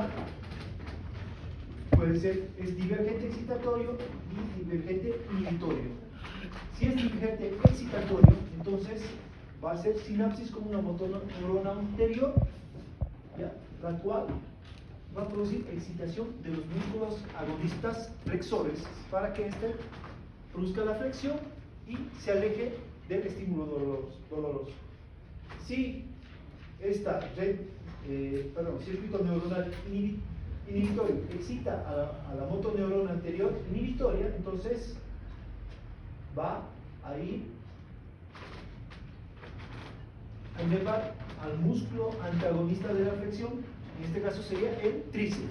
neuronal puede ser, es divergente excitatorio y divergente inhibitorio. Si es divergente excitatorio, entonces va a ser sinapsis con una motoneurona anterior, ¿ya? La cual va a producir excitación de los músculos agonistas flexores para que éste produzca la flexión y se aleje del estímulo doloroso. Si esta circuito neuronal inhibitorio excita a la motoneurona anterior inhibitoria, entonces va a ir a inervar al músculo antagonista de la flexión, en este caso sería el tríceps.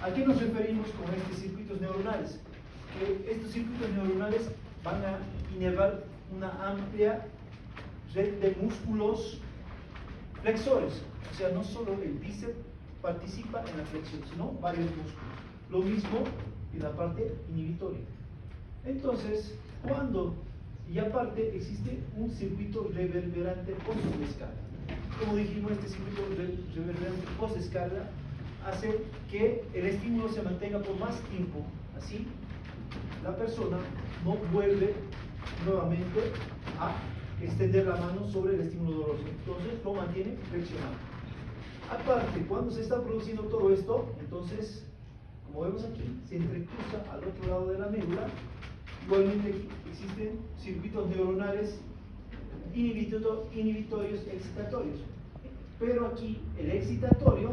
¿A qué nos referimos con estos circuitos neuronales? Que estos circuitos neuronales van a inervar una amplia red de músculos flexores, o sea, no solo el bíceps participa en la flexión, sino varios músculos. Lo mismo en la parte inhibitoria. Entonces, y aparte existe un circuito reverberante post-descarga. Como dijimos, este circuito reverberante post-descarga hace que el estímulo se mantenga por más tiempo. Así, la persona no vuelve nuevamente a extender la mano sobre el estímulo doloroso. Entonces, lo mantiene flexionado. Aparte, cuando se está produciendo todo esto, entonces, como vemos aquí, se entrecruza al otro lado de la médula. Igualmente aquí existen circuitos neuronales inhibitorios excitatorios, pero aquí el excitatorio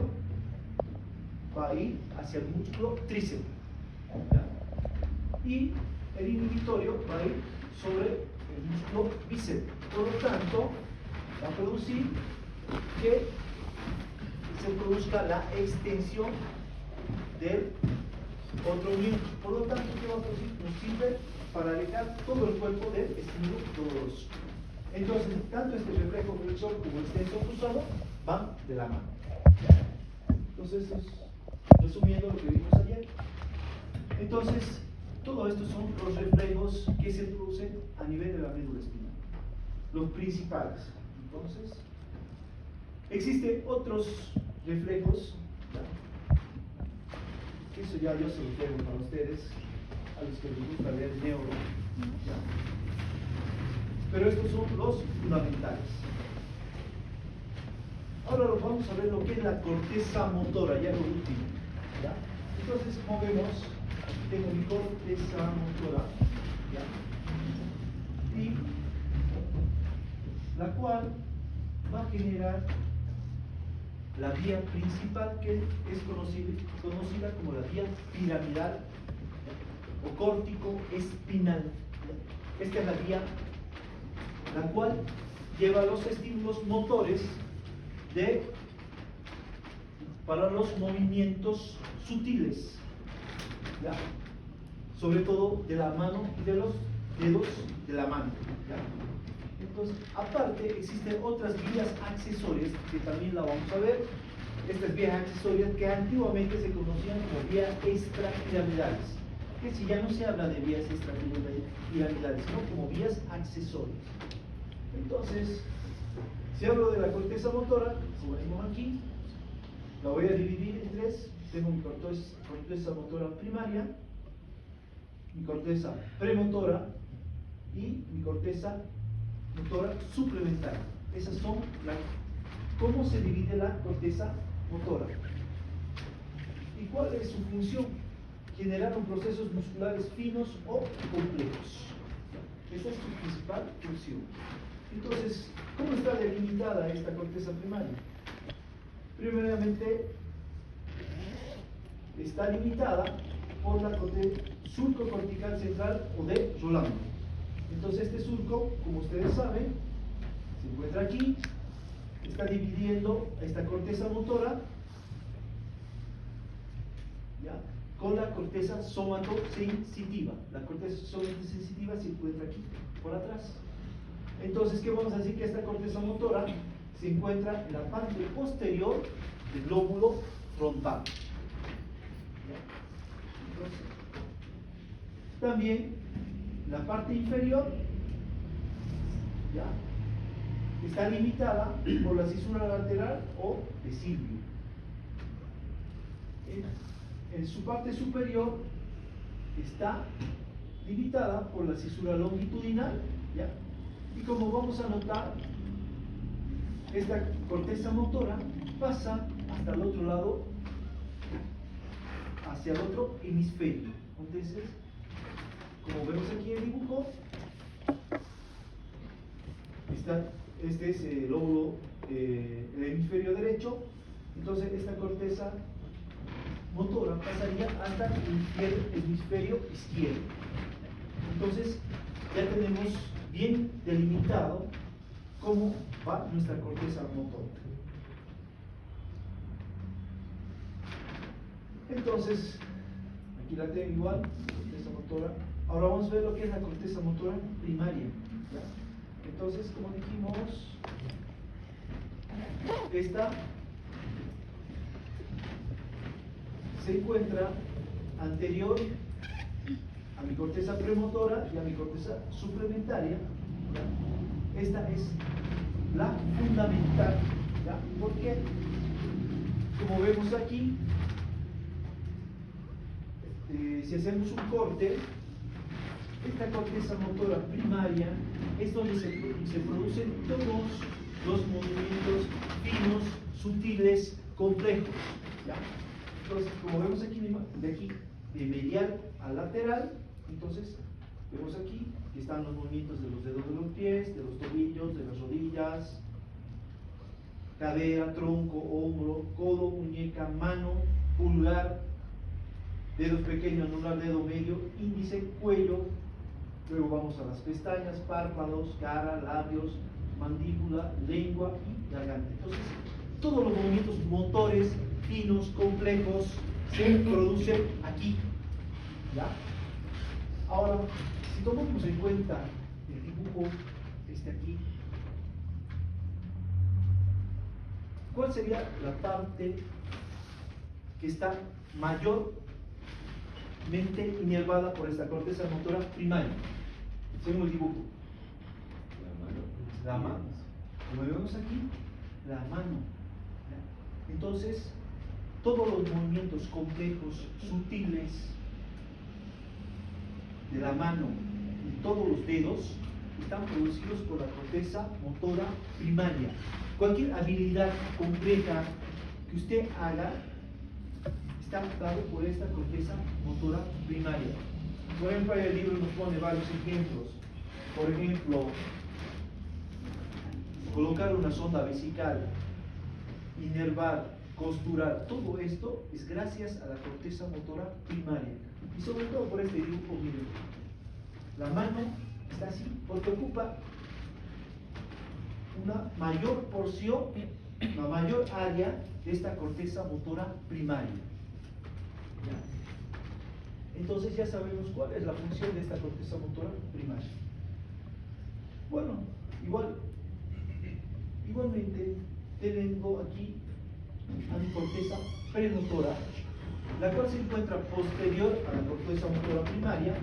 va a ir hacia el músculo tríceps, ¿ya? Y el inhibitorio va a ir sobre el músculo bíceps. Por lo tanto, va a producir que se produzca la extensión del otro miembro. Por lo tanto, ¿qué va a producir? Nos sirve para alejar todo el cuerpo del estímulo doloroso. Entonces, tanto este reflejo flexor como extensor cruzado van de la mano. Entonces, resumiendo lo que vimos ayer. Entonces, todo esto son los reflejos que se producen a nivel de la médula espinal, los principales. Entonces, existen otros reflejos, que eso ya yo se lo dejo para ustedes, a los que les gusta leer neuro, ¿ya? Pero estos son los fundamentales. Ahora vamos a ver lo que es la corteza motora, ya lo último, ¿ya? Entonces, como vemos, aquí tengo mi corteza motora, ¿ya? Y la cual va a generar la vía principal, que es conocida como la vía piramidal o córtico-espinal. Esta es la vía la cual lleva los estímulos motores para los movimientos sutiles, ¿ya? Sobre todo de la mano y de los dedos de la mano, ¿ya? Entonces, aparte existen otras vías accesorias que también la vamos a ver. Estas vías accesorias que antiguamente se conocían como vías extrapiramidales, que si ya no se habla de vías extrapiramidales, sino como vías accesorias. Entonces, si hablo de la corteza motora, como vemos aquí, la voy a dividir en tres. Tengo mi corteza motora primaria, mi corteza premotora y mi corteza motora suplementaria. Esas son cómo se divide la corteza motora. ¿Y cuál es su función? Generar procesos musculares finos o complejos. Esa es su principal función. Entonces, ¿cómo está delimitada esta corteza primaria? Primeramente, está limitada por la surco cortical central o de Rolando. Entonces, este surco, como ustedes saben, se encuentra aquí, está dividiendo esta corteza motora, ¿ya?, con la corteza somatosensitiva. La corteza somatosensitiva se encuentra aquí, por atrás. Entonces, ¿qué vamos a decir? Que esta corteza motora se encuentra en la parte posterior del lóbulo frontal. Entonces, también la parte inferior, ¿ya?, está limitada por la cisura lateral o de Silvio. en su parte superior está limitada por la cisura longitudinal, ¿ya? Y como vamos a notar, esta corteza motora pasa hasta el otro lado, hacia el otro hemisferio. Entonces, como vemos aquí en el dibujo, este es el lóbulo, el hemisferio derecho. Entonces esta corteza motora pasaría hasta el hemisferio izquierdo. Entonces ya tenemos bien delimitado cómo va nuestra corteza motora. Entonces, aquí la tengo igual, corteza motora. Ahora vamos a ver lo que es la corteza motora primaria, ¿ya? Entonces, como dijimos, esta se encuentra anterior a mi corteza premotora y a mi corteza suplementaria, ¿ya? Esta es la fundamental, ¿ya? Porque, como vemos aquí, si hacemos un corte, esta corteza motora primaria es donde se producen todos los movimientos finos, sutiles, complejos, ¿ya? Entonces, como vemos aquí, de aquí, de medial a lateral, entonces vemos aquí que están los movimientos de los dedos de los pies, de los tobillos, de las rodillas, cadera, tronco, hombro, codo, muñeca, mano, pulgar, dedos pequeños, anular, dedo medio, índice, cuello. Luego vamos a las pestañas, párpados, cara, labios, mandíbula, lengua y garganta. Entonces, todos los movimientos motores finos, complejos, se producen aquí, ¿ya? Ahora, si tomamos en cuenta el dibujo aquí, ¿cuál sería la parte que está mayormente inervada por esta corteza motora primaria? Según el dibujo. La mano. Como vemos aquí, la mano. Entonces, todos los movimientos complejos, sutiles de la mano y todos los dedos están producidos por la corteza motora primaria. Cualquier habilidad compleja que usted haga está dado por esta corteza motora primaria. Por ejemplo, el libro nos pone varios ejemplos. Por ejemplo, colocar una sonda vesical, inervar, costurar, todo esto es gracias a la corteza motora primaria. Y sobre todo por este dibujo, miren, la mano está así porque ocupa una mayor porción, una mayor área de esta corteza motora primaria. ¿Ya? Entonces ya sabemos cuál es la función de esta corteza motora primaria. Bueno, igualmente tengo aquí a mi corteza premotora, la cual se encuentra posterior a la corteza motora primaria.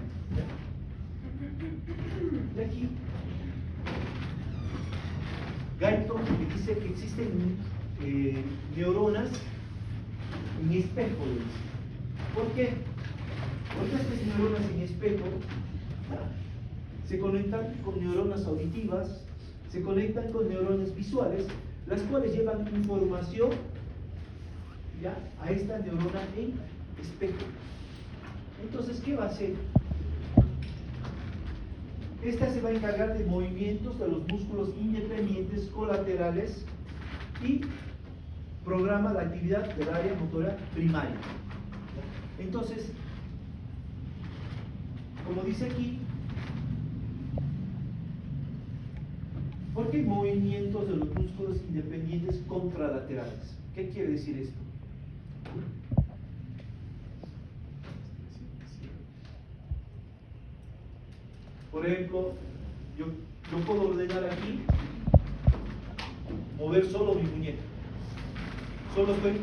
Y aquí Guyton dice que existen neuronas en espejo. ¿Por qué? Porque estas neuronas en espejo se conectan con neuronas auditivas, se conectan con neuronas visuales, las cuales llevan información ya a esta neurona en espejo. Entonces, ¿qué va a hacer? Esta se va a encargar de movimientos de los músculos independientes colaterales y programa la actividad del área motora primaria. Entonces, como dice aquí, ¿por qué movimientos de los músculos independientes contralaterales? ¿Qué quiere decir esto? Por ejemplo, yo puedo ordenar aquí mover solo mi muñeca. Solo estoy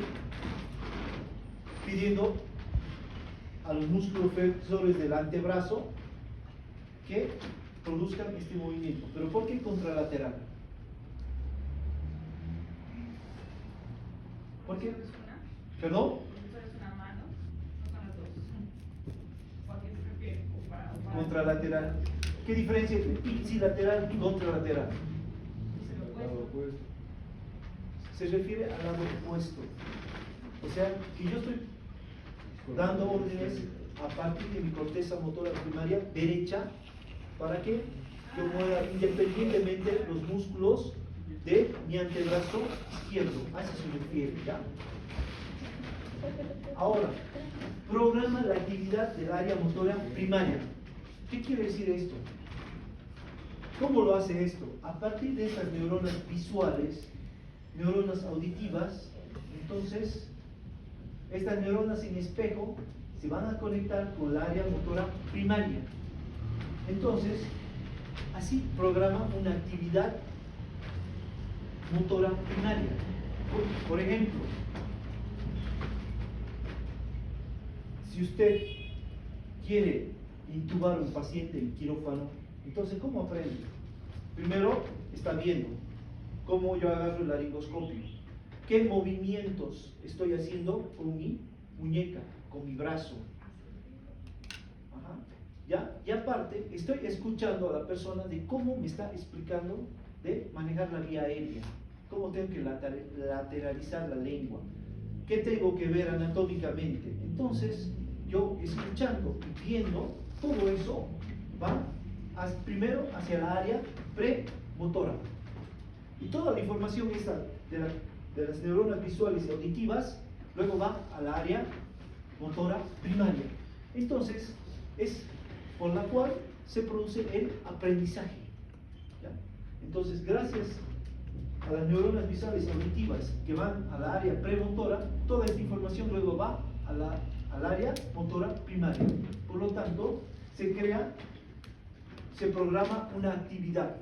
pidiendo a los músculos flexores del antebrazo que produzcan este movimiento. ¿Pero por qué contralateral? ¿Por qué? ¿Perdón? contralateral. ¿Qué diferencia entre ipsilateral y contralateral? Se refiere al lado opuesto. O sea, que yo estoy dando órdenes a partir de mi corteza motora primaria derecha para que yo mueva independientemente los músculos de mi antebrazo izquierdo. A eso se refiere, ¿ya? Ahora, programa la actividad del área motora primaria. ¿Qué quiere decir esto? ¿Cómo lo hace esto? A partir de estas neuronas visuales, neuronas auditivas, entonces estas neuronas en espejo se van a conectar con la área motora primaria. Entonces, así programa una actividad motora primaria. Por ejemplo, si usted quiere intubar a un paciente en quirófano, entonces ¿cómo aprende? Primero está viendo cómo yo agarro el laringoscopio, qué movimientos estoy haciendo con mi muñeca, con mi brazo. Ajá. ¿Ya? Y aparte estoy escuchando a la persona de cómo me está explicando de manejar la vía aérea, cómo tengo que lateralizar la lengua, qué tengo que ver anatómicamente. Entonces yo escuchando y viendo todo eso va primero hacia la área premotora. Y toda la información esta de las neuronas visuales y auditivas luego va al área motora primaria. Entonces es por la cual se produce el aprendizaje. ¿Ya? Entonces, gracias a las neuronas visuales y auditivas que van a la área premotora, toda esta información luego va al área motora primaria. Por lo tanto, se programa una actividad.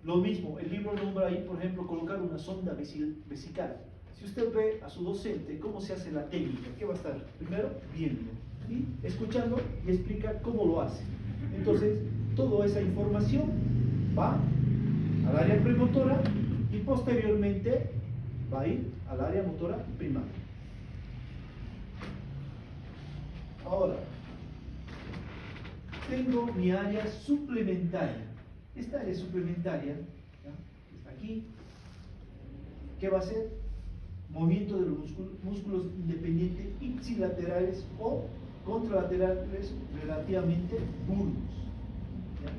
Lo mismo, el libro nombra ahí, por ejemplo, colocar una sonda vesical. Si usted ve a su docente cómo se hace la técnica, ¿qué va a estar? Primero, viendo, y escuchando y explica cómo lo hace. Entonces, toda esa información va al área premotora y posteriormente va a ir al área motora primaria. Ahora, tengo mi área suplementaria. Esta área suplementaria, ¿ya? Está aquí. ¿Qué va a hacer? Movimiento de los músculos independientes ipsilaterales o contralaterales relativamente burdos. ¿Ya?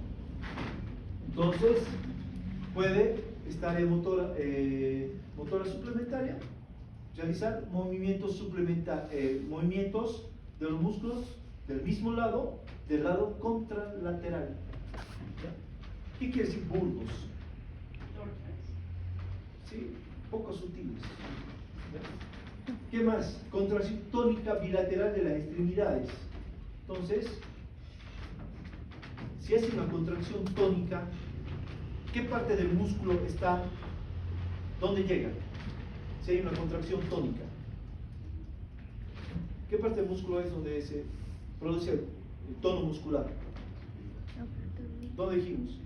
Entonces, puede esta área motora suplementaria realizar movimientos movimientos de los músculos del mismo lado, del lado contralateral. ¿Ya? ¿Qué quiere decir burdos? Sí, poco sutiles. ¿Ya? ¿Qué más? Contracción tónica bilateral de las extremidades. Entonces, si hace una contracción tónica, ¿qué parte del músculo está? ¿Dónde llega? Si hay una contracción tónica, ¿qué parte del músculo es donde se produce el tono muscular? ¿Dónde dijimos?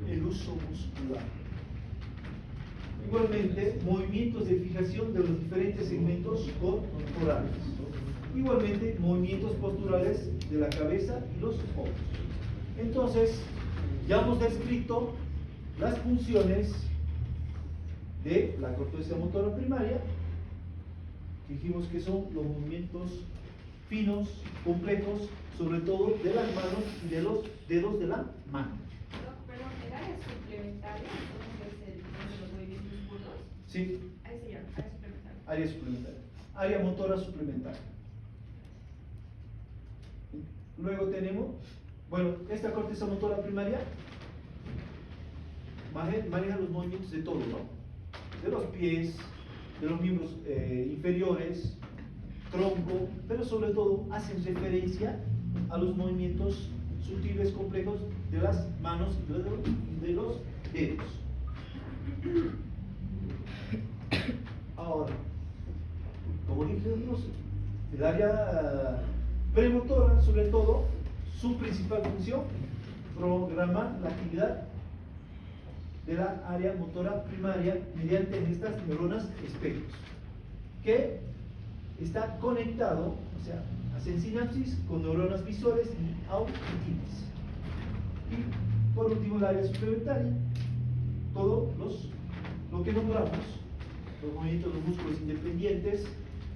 El uso muscular. Igualmente, movimientos de fijación de los diferentes segmentos corporales. Igualmente, movimientos posturales de la cabeza y los ojos. Entonces, ya hemos descrito las funciones de la corteza motora primaria, que dijimos que son los movimientos finos, complejos, sobre todo de las manos y de los dedos de la mano. Pero el área suplementaria, entonces los movimientos burdos. Sí. Ahí se llama, área suplementaria. Área suplementaria. Área motora suplementaria. Luego tenemos, bueno, esta corteza motora primaria maneja los movimientos de todo, ¿no? De los pies, de los miembros inferiores, tronco, pero sobre todo hacen referencia a los movimientos sutiles, complejos de las manos y de los dedos. Ahora, como dijimos, el área premotora, sobre todo, su principal función, programar la actividad de la área motora primaria mediante estas neuronas espejos, que está conectado, o sea, hacen sinapsis con neuronas visuales y auditivas. Y por último, el área suplementaria, todos lo que nombramos, los movimientos de los músculos independientes,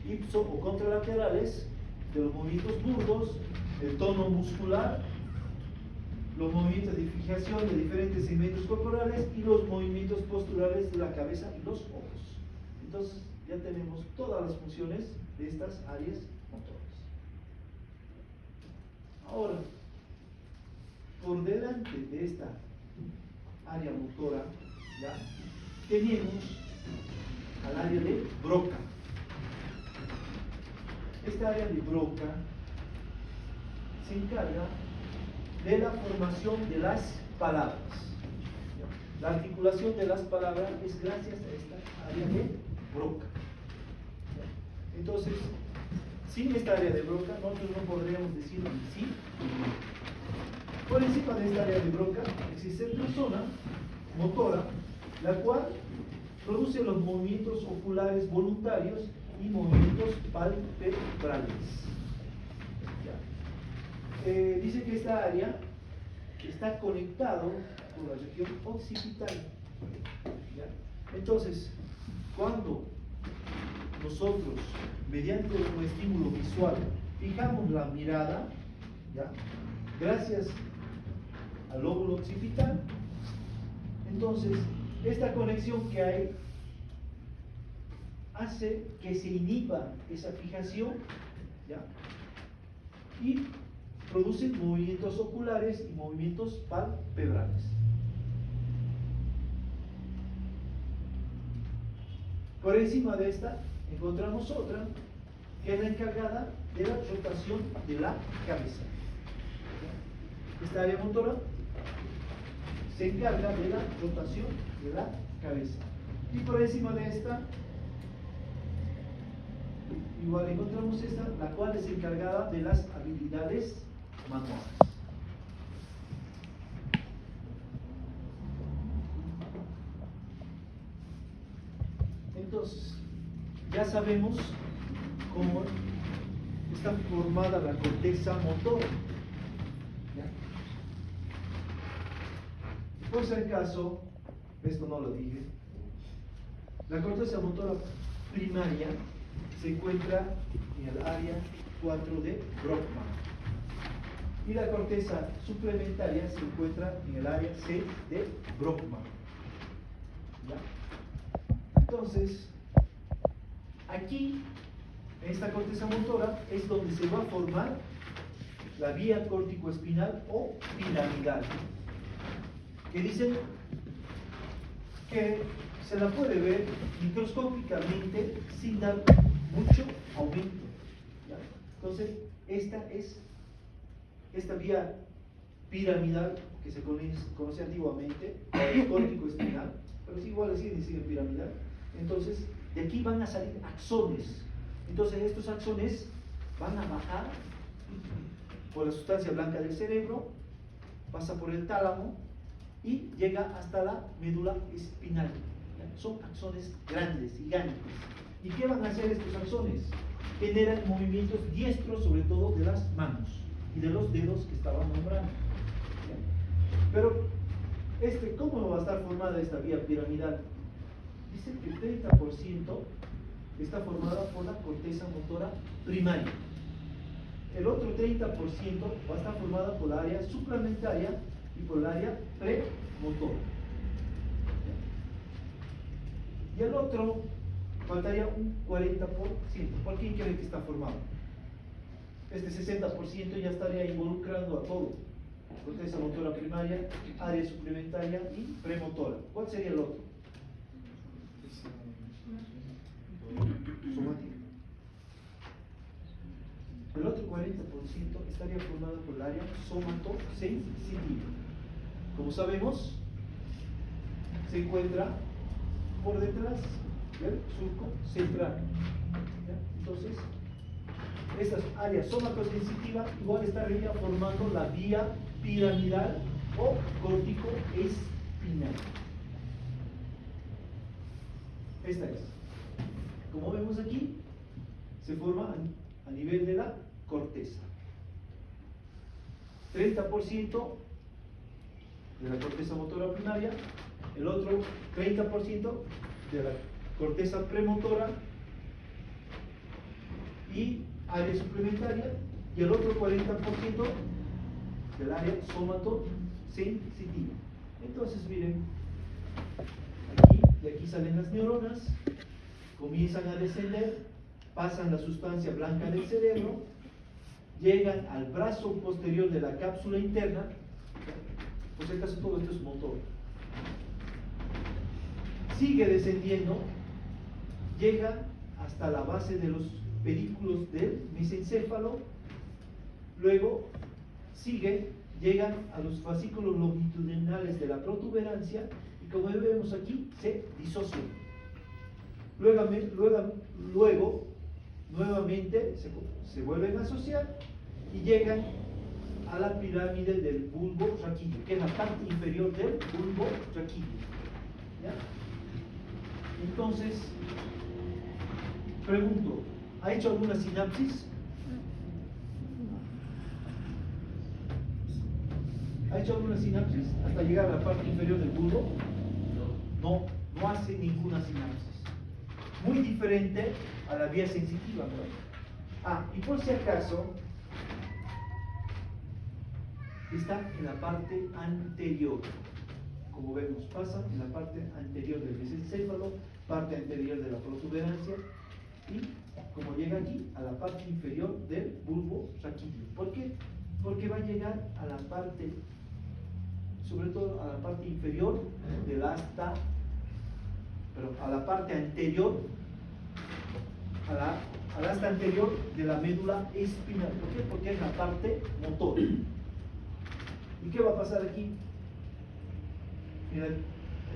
ipso o contralaterales, de los movimientos burdos, el tono muscular, los movimientos de fijación de diferentes segmentos corporales y los movimientos posturales de la cabeza y los ojos. Entonces, ya tenemos todas las funciones de estas áreas motoras. Ahora, por delante de esta área motora, ¿ya? Tenemos al área de Broca. Esta área de Broca se encarga de la formación de las palabras. La articulación de las palabras es gracias a esta área de Broca. Entonces, sin esta área de Broca, nosotros no podríamos decir ni sí ni no. Por encima de esta área de Broca existe una zona motora, la cual produce los movimientos oculares voluntarios y movimientos palpebrales. Dice que esta área está conectado con la región occipital. ¿Ya? Entonces, cuando nosotros, mediante un estímulo visual, fijamos la mirada, ¿ya? Gracias al lóbulo occipital, entonces esta conexión que hay hace que se inhiba esa fijación, ¿ya? Y produce movimientos oculares y movimientos palpebrales. Por encima de esta encontramos otra que es la encargada de la rotación de la cabeza. Esta área motora se encarga de la rotación de la cabeza. Y por encima de esta igual encontramos esta, la cual es encargada de las habilidades manuales. Entonces, ya sabemos cómo está formada la corteza motora. ¿Ya? Por si acaso, esto no lo dije, la corteza motora primaria se encuentra en el área 4 de Brockman y la corteza suplementaria se encuentra en el área 6 de Brockman. ¿Ya? Entonces, aquí, en esta corteza motora, es donde se va a formar la vía córtico-espinal o piramidal, que dicen que se la puede ver microscópicamente sin dar mucho aumento. ¿Ya? Entonces, esta vía piramidal, que se conoce antiguamente, córtico-espinal, pero es igual así, decir piramidal. Entonces, de aquí van a salir axones. Entonces, estos axones van a bajar por la sustancia blanca del cerebro, pasa por el tálamo y llega hasta la médula espinal. ¿Ya? Son axones grandes, gigantes. ¿Y qué van a hacer estos axones? Generan movimientos diestros, sobre todo de las manos y de los dedos que estaban nombrando. ¿Ya? Pero, ¿cómo va a estar formada esta vía piramidal? Dice que el 30% está formada por la corteza motora primaria. El otro 30% va a estar formada por la área suplementaria y por el área premotora. Y el otro faltaría un 40%. ¿Por quién cree que está formado? Este 60% ya estaría involucrando a todo: corteza motora primaria, área suplementaria y premotora. ¿Cuál sería el otro? Somática. El otro 40% estaría formado por el área somatosensitiva. Como sabemos, se encuentra por detrás del surco central. ¿Ya? Entonces, esta área somatosensitiva igual estaría formando la vía piramidal o córtico-espinal. Esta es. Como vemos aquí, se forma a nivel de la corteza. 30% de la corteza motora primaria, el otro 30% de la corteza premotora y área suplementaria, y el otro 40% del área somatosensitiva. Entonces miren, aquí, de aquí salen las neuronas, comienzan a descender, pasan la sustancia blanca del cerebro, llegan al brazo posterior de la cápsula interna. Por si acaso todo esto es motor. Sigue descendiendo, llega hasta la base de los pedículos del mesencéfalo, luego sigue, llegan a los fascículos longitudinales de la protuberancia y como vemos aquí, se disocian. Luego nuevamente se vuelven a asociar y llegan a la pirámide del bulbo raquídeo, que es la parte inferior del bulbo raquídeo. ¿Ya? Entonces, pregunto, ¿ha hecho alguna sinapsis? ¿Ha hecho alguna sinapsis hasta llegar a la parte inferior del bulbo? No hace ninguna sinapsis. Muy diferente a la vía sensitiva, ¿no? Y por si acaso, está en la parte anterior. Como vemos, pasa en la parte anterior del mesencéfalo, parte anterior de la protuberancia y como llega aquí a la parte inferior del bulbo raquídeo. ¿Por qué? Porque va a llegar a la parte, sobre todo a la parte inferior del asta, a la parte anterior, al asta anterior de la médula espinal. ¿Por qué? Porque es la parte motora. ¿Y qué va a pasar aquí? En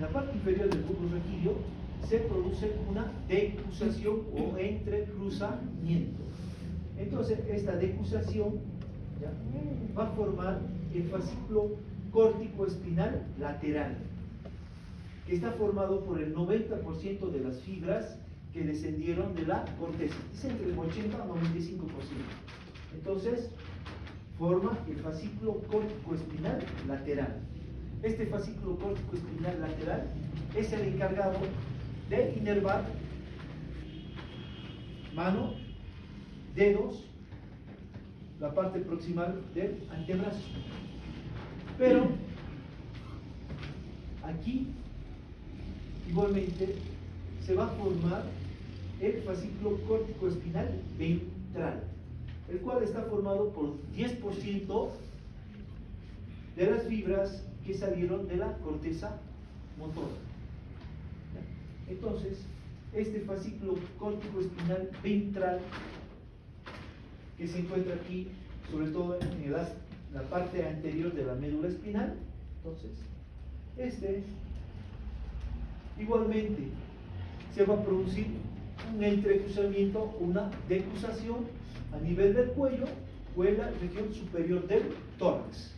la parte inferior del bulbo raquídeo se produce una decruzación o entrecruzamiento. Entonces, esta decruzación va a formar el fascículo córtico-espinal lateral, que está formado por el 90% de las fibras que descendieron de la corteza, es entre el 80 a 95%. Entonces, forma el fascículo córtico-espinal lateral. Este fascículo córtico-espinal lateral es el encargado de inervar mano, dedos, la parte proximal del antebrazo. Pero aquí igualmente se va a formar el fascículo córtico-espinal ventral, el cual está formado por 10% de las fibras que salieron de la corteza motora. Entonces, este fascículo córtico-espinal ventral, que se encuentra aquí, sobre todo en la parte anterior de la médula espinal, entonces, igualmente se va a producir un entrecruzamiento, una decruzación a nivel del cuello o en la región superior del tórax.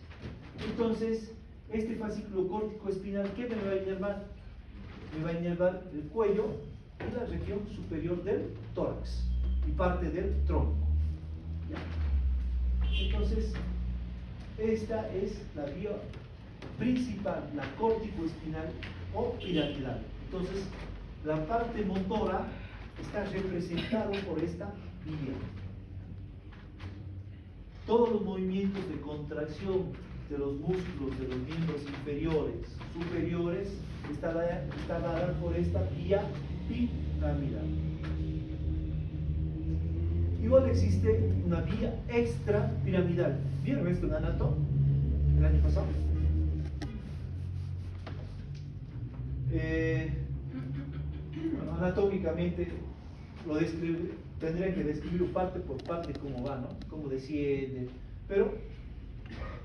Entonces, este fascículo córtico-espinal, ¿qué me va a inervar? Me va a inervar el cuello y la región superior del tórax y parte del tronco. ¿Ya? Entonces, esta es la vía principal, la córtico-espinal o piramidal. Entonces, la parte motora está representada por esta vía. Todos los movimientos de contracción de los músculos de los miembros inferiores, superiores, está dada por esta vía piramidal. Igual existe una vía extrapiramidal. ¿Vieron esto en Anato el año pasado? Bueno, anatómicamente lo tendría que describir parte por parte cómo va, ¿no? Cómo desciende, pero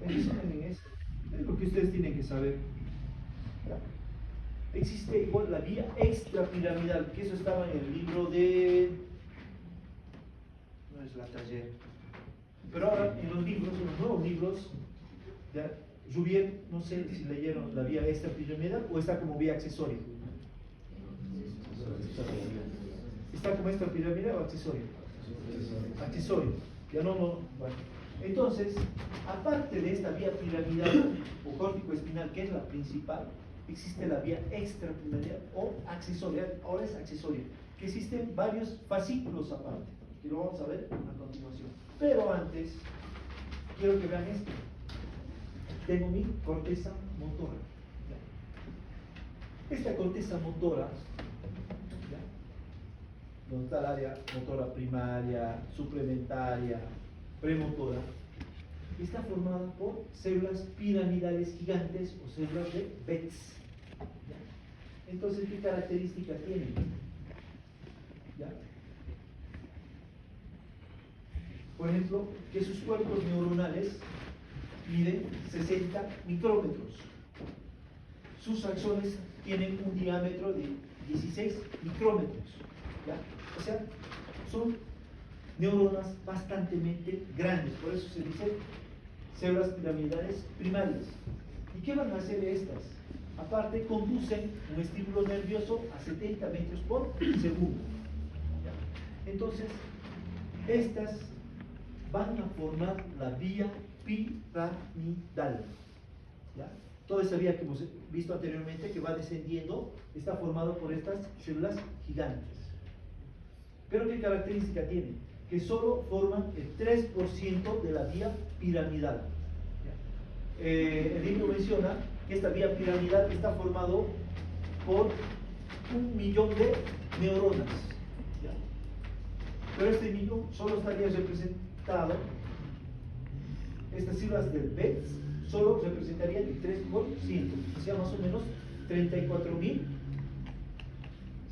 en resumen en esto es lo que ustedes tienen que saber. Existe igual la vía extrapiramidal, que eso estaba en el libro de... no es la taller, pero ahora en los libros, en los nuevos libros, Jouvier, no sé si leyeron la vía extrapiramidal o está como vía accesoria. ¿Está como extrapiramidal o accesoria? accesorio. Ya bueno. Entonces, aparte de esta vía piramidal o córtico-espinal, que es la principal, existe la vía extrapiramidal o accesoria, ahora es accesoria, que existen varios fascículos aparte, que lo vamos a ver a continuación. Pero antes, quiero que vean esto. Tengo mi corteza motora. Esta corteza motora, donde está el área motora primaria, suplementaria, premotora, está formada por células piramidales gigantes o células de Betz. Entonces, ¿qué características tienen? ¿Ya? Por ejemplo, que sus cuerpos neuronales miden 60 micrómetros. Sus axones tienen un diámetro de 16 micrómetros. ¿Ya? O sea, son neuronas bastante grandes, por eso se dice células piramidales primarias. ¿Y qué van a hacer estas? Aparte, conducen un estímulo nervioso a 70 metros por segundo. ¿Ya? Entonces, estas van a formar la vía piramidal. ¿Ya? Toda esa vía que hemos visto anteriormente, que va descendiendo, está formado por estas células gigantes. Pero ¿qué característica tiene? Que solo forman el 3% de la vía piramidal. El libro menciona que esta vía piramidal está formado por 1.000.000 de neuronas. ¿Ya? Pero este millón solo estaría representado, estas células del Betz solo representarían el 3%, o sea, más o menos 34.000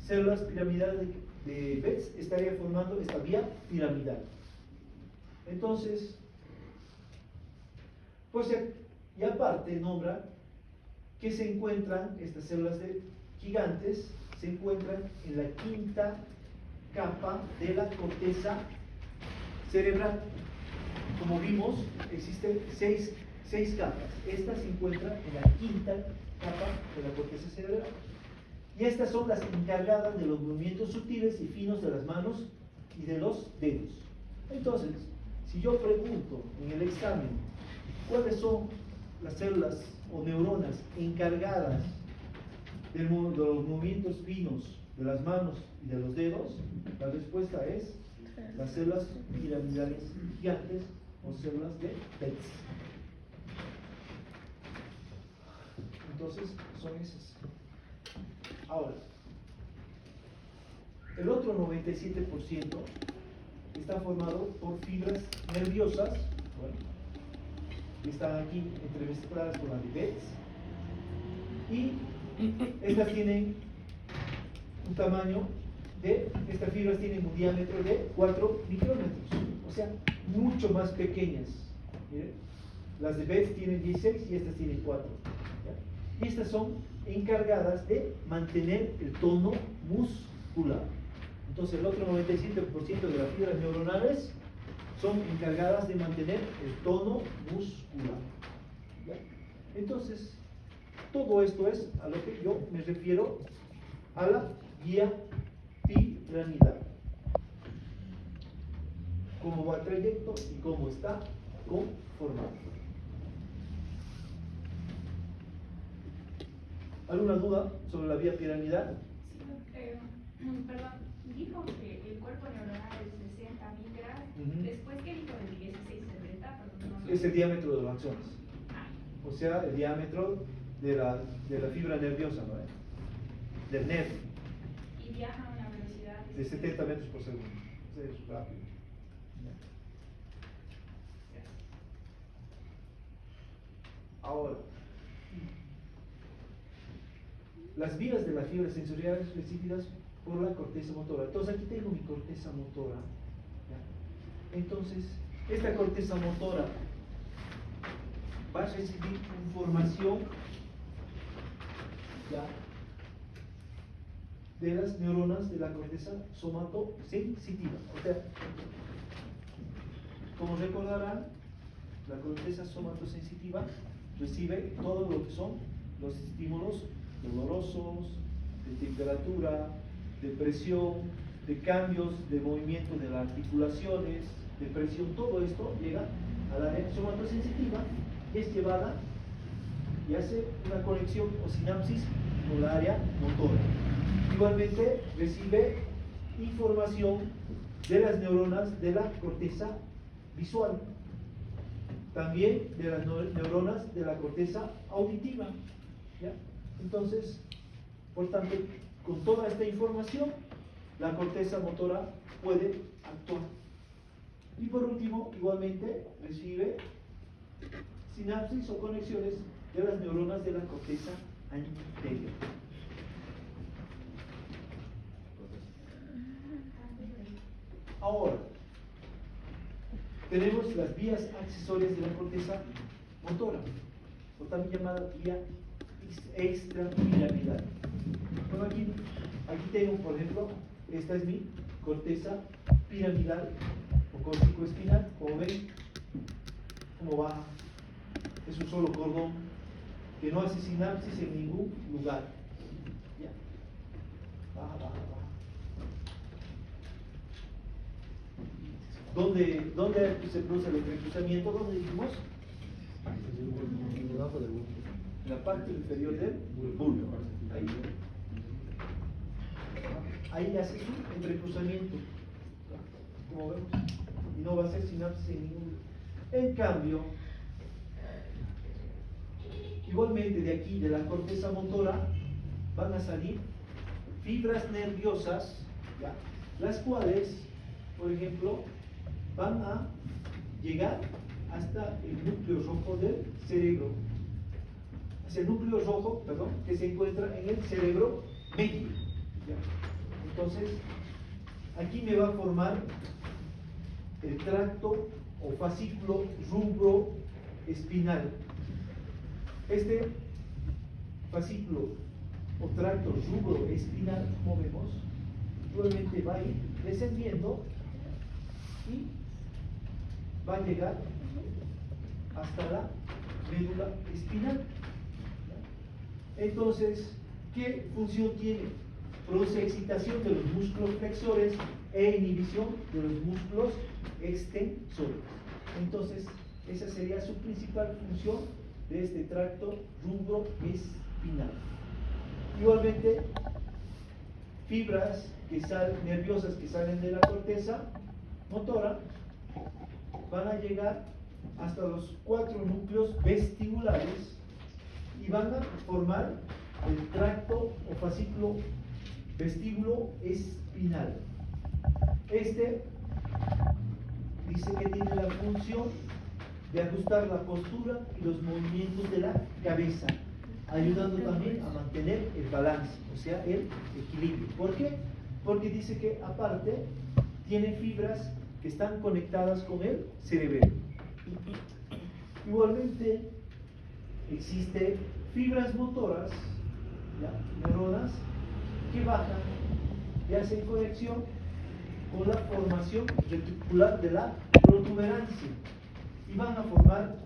células piramidales de Betz estaría formando esta vía piramidal. Entonces, pues, y aparte nombra que se encuentran, estas células gigantes, se encuentran en la quinta capa de la corteza cerebral. Como vimos, existen seis capas. Esta se encuentra en la quinta capa de la corteza cerebral. Y estas son las encargadas de los movimientos sutiles y finos de las manos y de los dedos. Entonces, si yo pregunto en el examen cuáles son las células o neuronas encargadas de los movimientos finos de las manos y de los dedos, la respuesta es las células piramidales gigantes o células de Betz. Entonces, son esas. Ahora, el otro 97% está formado por fibras nerviosas, bueno, que están aquí entremezcladas con las de Betz, y estas tienen un tamaño estas fibras tienen un diámetro de 4 micrómetros, o sea, mucho más pequeñas. Miren, las de Betz tienen 16 y estas tienen 4. ¿Ya? Y estas son encargadas de mantener el tono muscular. Entonces, el otro 97% de las fibras neuronales son encargadas de mantener el tono muscular. ¿Ya? Entonces, todo esto es a lo que yo me refiero a la guía piramidal. Cómo va el trayecto y cómo está conformado. ¿Alguna duda sobre la vía piramidal? Perdón, dijo que el cuerpo neuronal es 60 micras. Después, ¿qué dijo del 16 70? Perdón, Es el diámetro de los axones. O sea, el diámetro de la fibra nerviosa, ¿no? Del nervio. Y viaja a una velocidad de 70 metros por segundo. Es rápido. Ahora, las vías de las fibras sensoriales recibidas por la corteza motora. Entonces, aquí tengo mi corteza motora. ¿Ya? Entonces, esta corteza motora va a recibir información, ¿ya?, de las neuronas de la corteza somatosensitiva. O sea, como recordarán, la corteza somatosensitiva recibe todo lo que son los estímulos dolorosos, de temperatura, de presión, de cambios de movimiento de las articulaciones, de presión, todo esto llega al área somatosensitiva, es llevada y hace una conexión o sinapsis con la área motora. Igualmente recibe información de las neuronas de la corteza visual, también de las neuronas de la corteza auditiva, ¿ya? Entonces, por tanto, con toda esta información, la corteza motora puede actuar. Y por último, igualmente, recibe sinapsis o conexiones de las neuronas de la corteza anterior. Ahora, tenemos las vías accesorias de la corteza motora, o también llamada vía extrapiramidal. Bueno, aquí tengo, por ejemplo, esta es mi corteza piramidal o córtico espinal. Como ven, como baja, es un solo cordón que no hace sinapsis en ningún lugar. ¿Ya? Baja, baja, baja. ¿Dónde se produce el entrecruzamiento? ¿Dónde dijimos? Debajo del bulbo. En la parte inferior del bulbo. Ahí hace su entrecruzamiento, como vemos, y no va a hacer sinapsis en ningún lugar. En cambio, igualmente de aquí, de la corteza motora, van a salir fibras nerviosas, ¿ya? Las cuales, por ejemplo, van a llegar hasta el núcleo rojo del cerebro, hacia el núcleo rojo, perdón, que se encuentra en el cerebro medio, ¿ya? Entonces, aquí me va a formar el tracto o fascículo rubroespinal. Este fascículo o tracto rubroespinal, como vemos, nuevamente va a ir descendiendo y va a llegar hasta la médula espinal. Entonces, ¿qué función tiene? Produce excitación de los músculos flexores e inhibición de los músculos extensores. Entonces, esa sería su principal función de este tracto rubroespinal. Igualmente, fibras nerviosas que salen de la corteza motora van a llegar hasta los 4 núcleos vestibulares y van a formar el tracto o fascículo vestíbulo espinal. Este dice que tiene la función de ajustar la postura y los movimientos de la cabeza, ayudando también a mantener el balance, o sea, el equilibrio. ¿Por qué? Porque dice que aparte tiene fibras que están conectadas con el cerebelo. Igualmente existen fibras motoras, ¿ya? Neuronas que bajan y hacen conexión con la formación reticular de la protuberancia y van a formar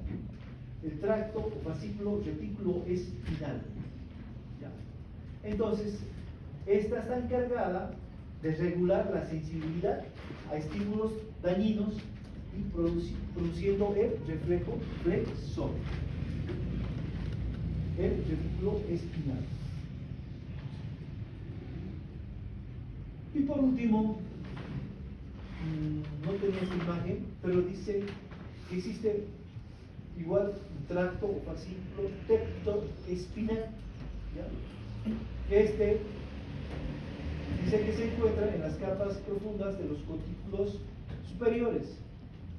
el tracto o fascículo retículo espinal, ¿ya? Entonces, esta está encargada de regular la sensibilidad a estímulos dañinos y produciendo el reflejo flexor, el retículo espinal. Y por último, no tenía esta imagen, pero dice que existe igual un tracto o fascículo tectoespinal, ¿ya? Este dice que se encuentra en las capas profundas de los cortículos superiores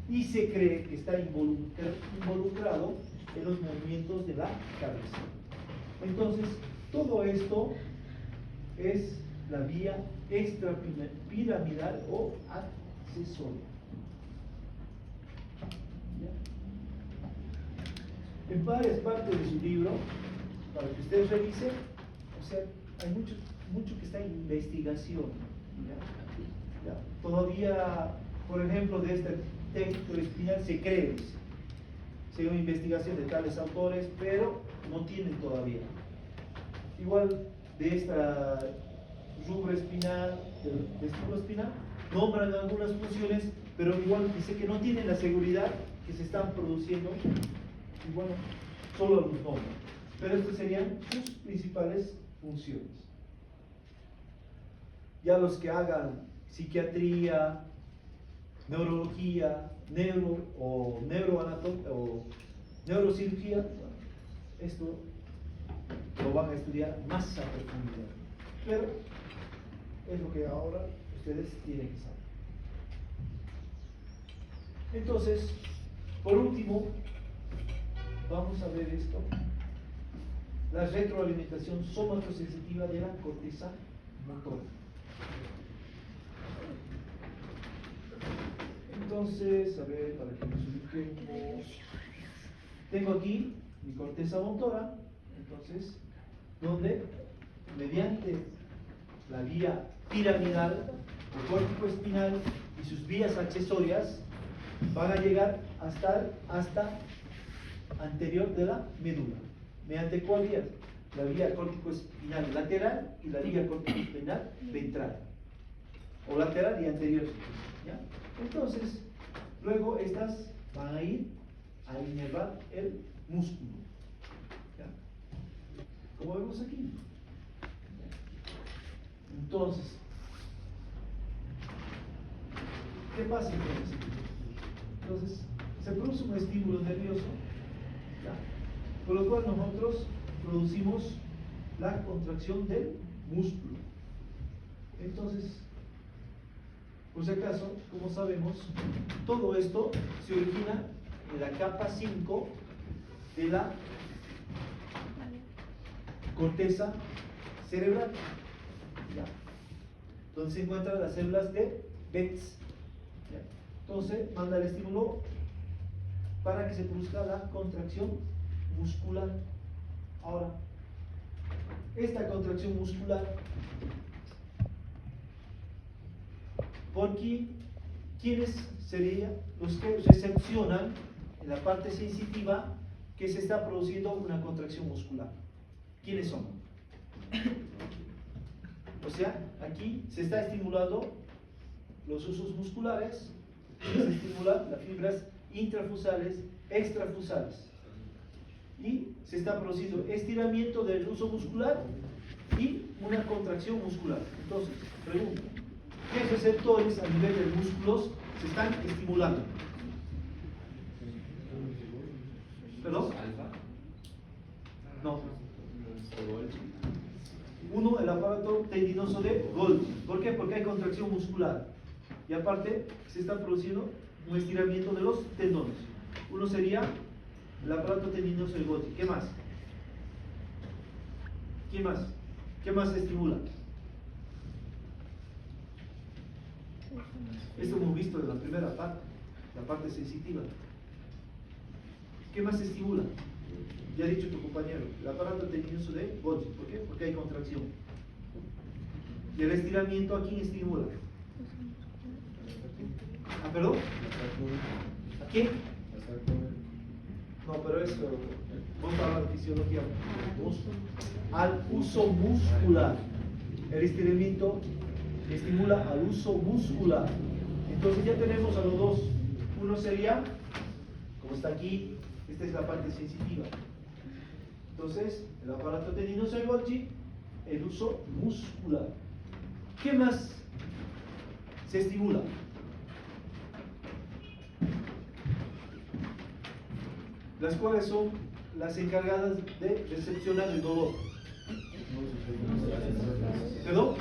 y se cree que está involucrado en los movimientos de la cabeza. Entonces, todo esto es la vía extrapiramidal o accesoria. ¿Ya? En varias partes de su libro, para que ustedes revisen, o sea, hay mucho que está en investigación. ¿Ya? Todavía, por ejemplo, de este texto espinal se cree, según investigación de tales autores, pero no tienen todavía. Igual de esta supraespinal, del vestíbulo espinal, nombran algunas funciones, pero igual dice que no tienen la seguridad que se están produciendo, y bueno, solo los nombran. Pero estas serían sus principales funciones. Ya los que hagan psiquiatría, neurología, neurocirugía, bueno, esto lo van a estudiar más a profundidad. Pero es lo que ahora ustedes tienen que saber. Entonces, por último, vamos a ver esto: la retroalimentación somatosensitiva de la corteza motora. Entonces, a ver, para que nos ubiquemos, tengo aquí mi corteza motora, entonces, donde mediante la vía piramidal o córtico espinal y sus vías accesorias van a llegar hasta anterior de la médula. ¿Mediante cuál vía? La vía córtico espinal lateral y la vía córtico espinal ventral, o lateral y anterior, ¿ya? Entonces, luego estas van a ir a inervar el músculo, ¿ya? Como vemos aquí. Entonces, ¿qué pasa entonces? Entonces, se produce un estímulo nervioso, ¿ya? Por lo cual nosotros producimos la contracción del músculo. Entonces, por si acaso, como sabemos, todo esto se origina en la capa 5 de la corteza cerebral, ¿ya? Donde se encuentran las células de Betz, ¿ya? Entonces manda el estímulo para que se produzca la contracción muscular. Ahora, esta contracción muscular, porque ¿quiénes serían los que recepcionan en la parte sensitiva que se está produciendo una contracción muscular? ¿Quiénes son? O sea, aquí se está estimulando los usos musculares, se estimulan las fibras intrafusales, extrafusales, y se está produciendo estiramiento del uso muscular y una contracción muscular. Entonces, pregunta: ¿qué receptores a nivel de músculos se están estimulando? ¿Perdón? No. Uno, el aparato tendinoso de Golgi. ¿Por qué? Porque hay contracción muscular. Y aparte, se está produciendo un estiramiento de los tendones. Uno sería el aparato tendinoso de Golgi. ¿Qué más? ¿Qué más? ¿Qué más se estimula? Esto hemos visto en la primera parte, la parte sensitiva. ¿Qué más se estimula? Ya ha dicho tu compañero, el aparato tendinoso de Golgi. ¿Por qué? Porque hay contracción. ¿Y el estiramiento a quién estimula? ¿Ah, perdón? ¿A quién? No, pero eso, vamos a hablar de fisiología. Al uso muscular. El estiramiento estimula al uso muscular. Entonces ya tenemos a los dos. Uno sería, como está aquí, esta es la parte sensitiva. Entonces, el aparato tendinoso de Golgi, el uso muscular. ¿Qué más se estimula? Las cuales son las encargadas de recepcionar el dolor. ¿Perdón?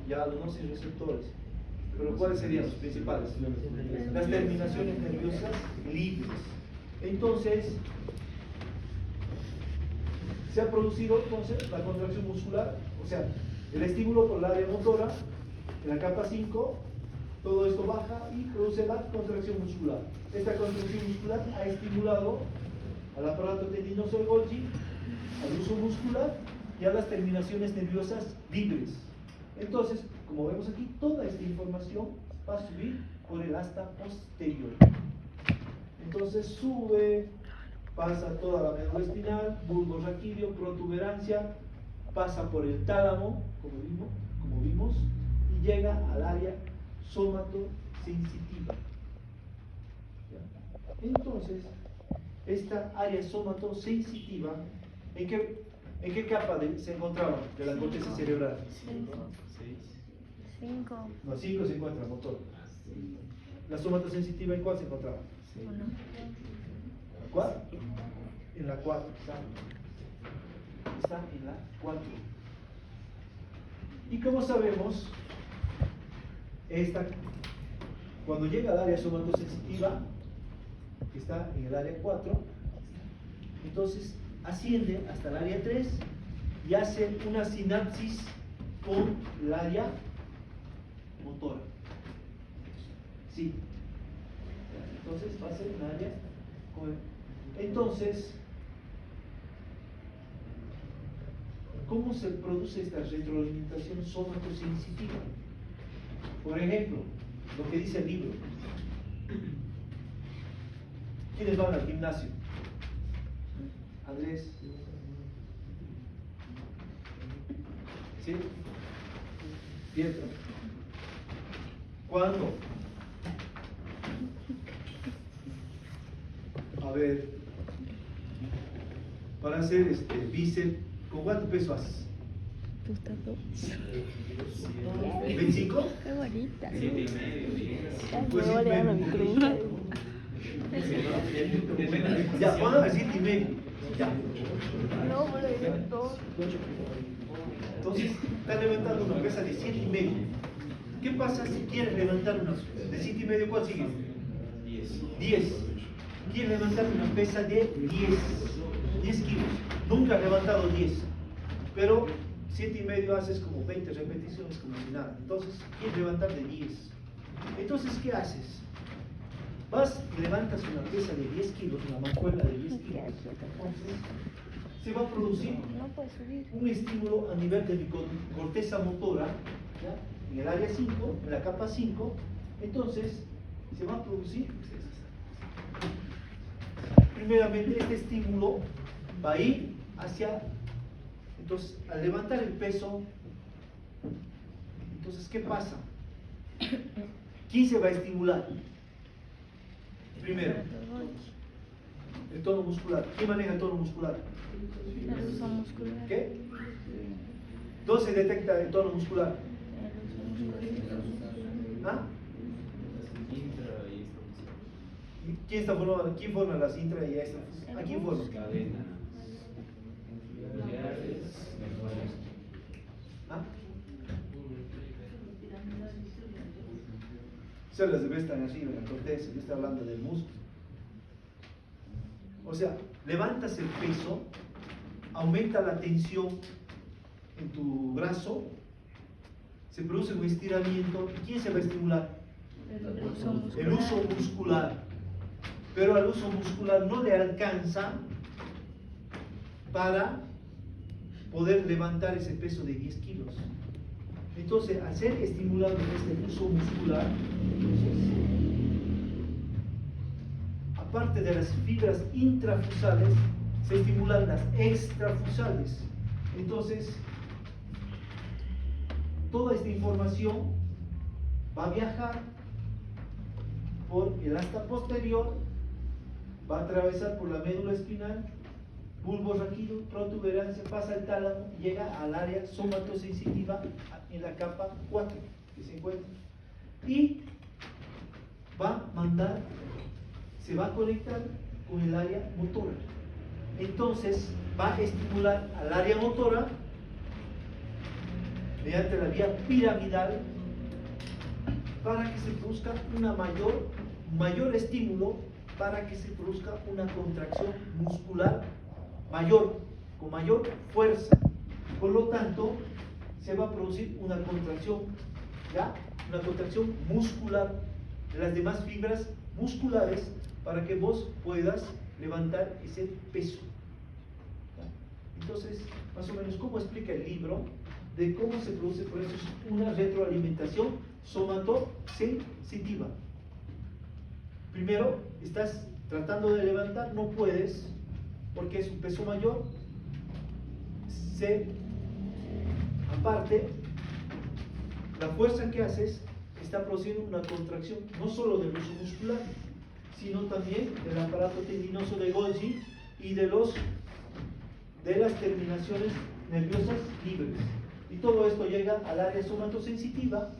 Ya los nociceptores. Pero ¿cuáles serían los principales? Las terminaciones nerviosas libres. Entonces, se ha producido entonces la contracción muscular, o sea, el estímulo por el área motora, en la capa 5, todo esto baja y produce la contracción muscular. Esta contracción muscular ha estimulado al aparato tendinoso de Golgi, al uso muscular y a las terminaciones nerviosas libres. Entonces, como vemos aquí, toda esta información va a subir por el asta posterior. Entonces sube, pasa toda la médula espinal, bulbo raquídeo, protuberancia, pasa por el tálamo, como vimos, y llega al área somatosensitiva. ¿Ya? Entonces, esta área somatosensitiva, ¿en qué capa se encontraba de la corteza cerebral? 5. No, 5 se encuentra motor. La somatosensitiva, ¿en cuál se encontraba? ¿La cuál? En la 4. Está en la 4. Y como sabemos, cuando llega al área somatosensitiva, que está en el área 4, entonces asciende hasta el área 3 y hace una sinapsis con el área motora. Sí. Entonces va a ser un área entonces, ¿cómo se produce esta retroalimentación somatosensitiva? Por ejemplo, lo que dice el libro. ¿Quiénes van al gimnasio? Andrés. ¿Sí? Pietro. ¿Cuándo? A ver, para hacer bíceps, ¿con cuánto peso haces? ¿25? Qué bonita. 7,5. Pues Me voy a dar mi cruz. Ya, póngame 7,5. Ya. No, me lo digo todo. Entonces, está levantando una pesa de 7,5. ¿Qué pasa si quieres levantar una de 7,5? ¿Cuál sigue? 10. Quieres levantar una pesa de 10 kilos. Nunca has levantado 10, pero 7,5 haces como 20 repeticiones como si nada. Entonces, quieres levantar de 10. Entonces, ¿qué haces? Vas y levantas una pesa de 10 kilos, una mancuerna de 10 kilos. Entonces, se va a producir No puedes subir. un estímulo a nivel de mi corteza motora, ¿ya? En el área 5, en la capa 5. Entonces, se va a producir, primeramente, este estímulo va a ir hacia, entonces, al levantar el peso, entonces, ¿qué pasa? ¿Quién se va a estimular? Primero, el tono muscular. ¿Quién maneja el tono muscular? El uso muscular. ¿Qué? ¿Dónde se detecta el tono muscular? El uso muscular. ¿Ah? ¿Quién forma las intra y extra? ¿A quién forma? ¿Ah? Células de B están arriba en la corteza, yo estoy hablando del músculo. O sea, levantas el peso, aumenta la tensión en tu brazo, se produce un estiramiento. ¿Y quién se va a estimular? El uso muscular. Pero al uso muscular no le alcanza para poder levantar ese peso de 10 kilos. Entonces, al ser estimulado en este uso muscular, entonces, aparte de las fibras intrafusales, se estimulan las extrafusales. Entonces, toda esta información va a viajar por el asta posterior, va a atravesar por la médula espinal, bulbo raquídeo, protuberancia, pasa al tálamo y llega al área somatosensitiva en la capa 4 que se encuentra. Y va a mandar, se va a conectar con el área motora. Entonces va a estimular al área motora mediante la vía piramidal para que se produzca una mayor estímulo, para que se produzca una contracción muscular mayor, con mayor fuerza. Por lo tanto, se va a producir una contracción, ¿ya? Una contracción muscular de las demás fibras musculares para que vos puedas levantar ese peso. ¿Ya? Entonces, más o menos, ¿cómo explica el libro de cómo se produce? Por eso es una retroalimentación somatosensitiva. Primero, estás tratando de levantar, no puedes, porque es un peso mayor, se Aparte, la fuerza que haces está produciendo una contracción no solo del uso muscular, sino también del aparato tendinoso de Golgi y de las terminaciones nerviosas libres. Y todo esto llega al área somatosensitiva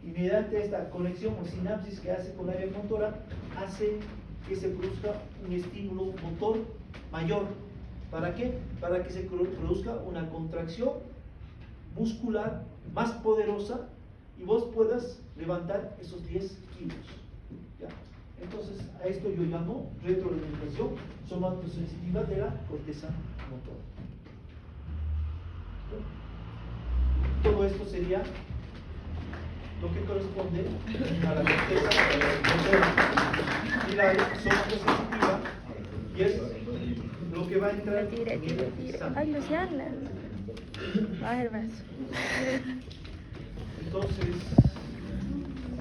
y mediante esta conexión o sinapsis que hace con el área motora, hace que se produzca un estímulo motor mayor. ¿Para qué? Para que se produzca una contracción muscular más poderosa y vos puedas levantar esos 10 kilos. ¿Ya? Entonces, a esto yo llamo retroalimentación somatosensitiva de la corteza motora. Todo esto sería lo que corresponde a la corteza motora y la somatosensitiva, y es lo que va a entrar Tira. en el examen. Ay, Luciana. Baja el brazo. Entonces,